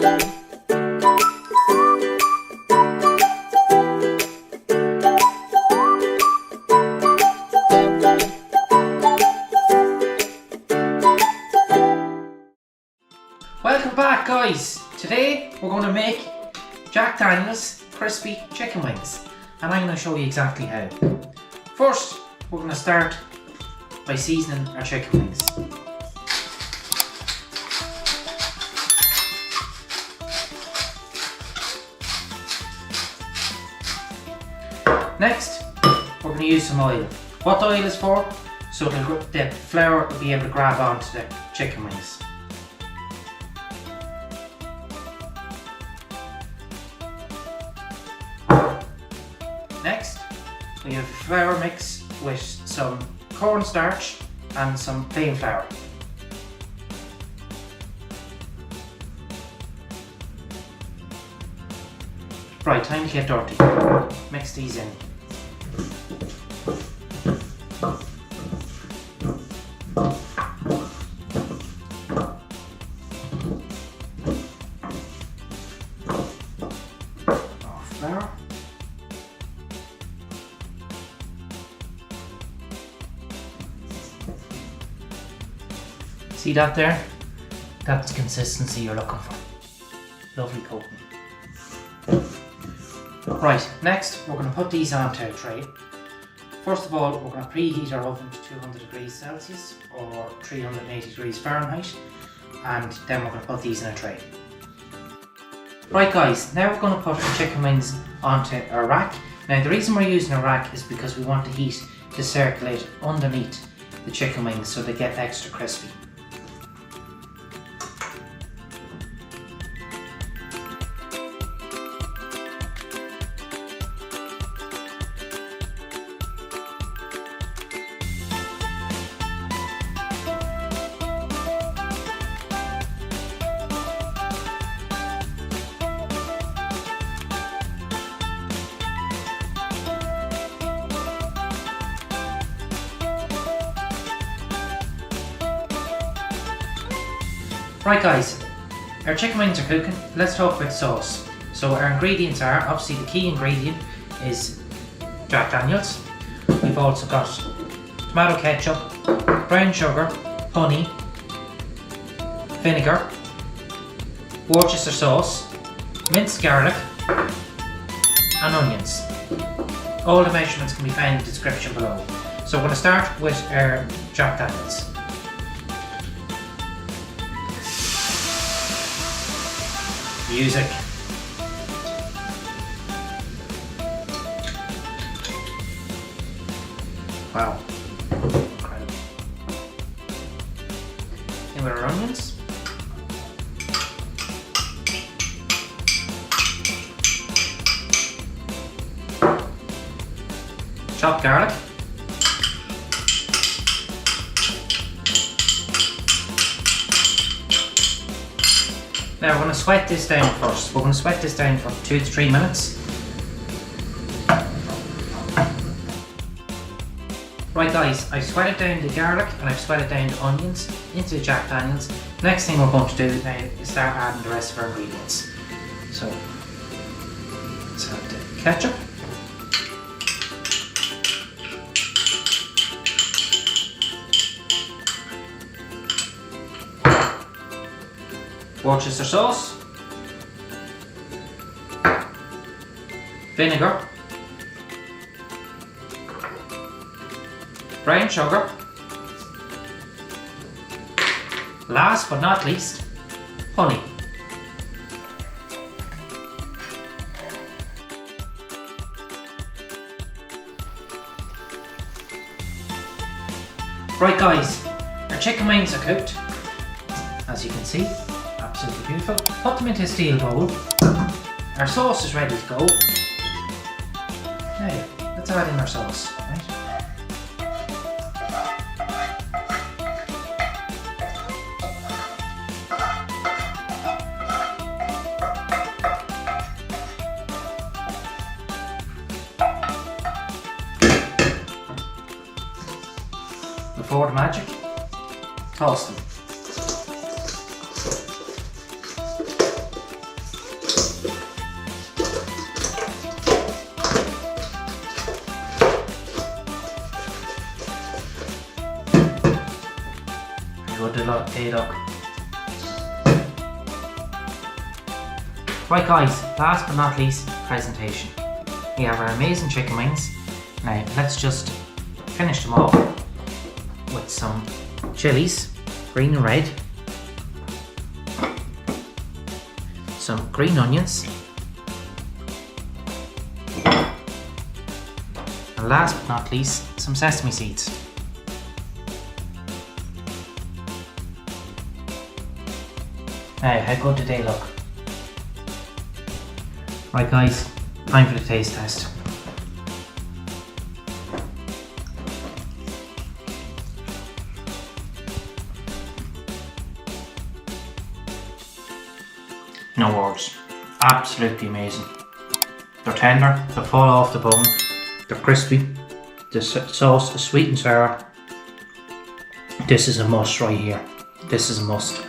Welcome back, guys! Today we're going to make Jack Daniels crispy chicken wings, and I'm going to show you exactly how. First, we're going to start by seasoning our chicken wings. Next, we're going to use some oil. What the oil is for? So the flour will be able to grab onto the chicken wings. Next, we have flour mix with some cornstarch and some plain flour. Right, time to get dirty. Mix these in. Flour. See that there? That's the consistency you're looking for. Lovely coating. Right, next we're going to put these onto a tray. First of all, we're going to preheat our oven to 200 degrees Celsius or 380 degrees Fahrenheit, and then we're going to put these in a tray. Right guys, now we're going to put the chicken wings onto a rack. Now the reason we're using a rack is because we want the heat to circulate underneath the chicken wings so they get extra crispy. Right guys, our chicken wings are cooking. Let's talk about sauce. So our ingredients are, obviously the key ingredient is Jack Daniels. We've also got tomato ketchup, brown sugar, honey, vinegar, Worcestershire sauce, minced garlic and onions. All the measurements can be found in the description below. So we're going to start with our Jack Daniels. Music. Wow. Incredible. And with our onions. Chopped garlic. Now we're going to sweat this down first. We're going to sweat this down for 2 to 3 minutes. Right guys, I've sweated down the garlic and I've sweated down the onions into the Jack Daniels. Next thing we're going to do now is start adding the rest of our ingredients. So, let's add the ketchup. Worcestershire sauce, vinegar, brown sugar, last but not least, honey. Right guys, our chicken wings are cooked, as you can see. Absolutely beautiful. Put them into a steel bowl. Our sauce is ready to go. Now, let's add in our sauce, right? Before the magic, toss them. good day look. Right guys, last but not least, presentation. We have our amazing chicken wings. Now let's just finish them off with some chilies, green and red, some green onions, and last but not least, some sesame seeds. Now, how good do they look? Right guys, time for the taste test. No words. Absolutely amazing. They're tender, they fall off the bone, they're crispy, the sauce is sweet and sour. This is a must right here. This is a must.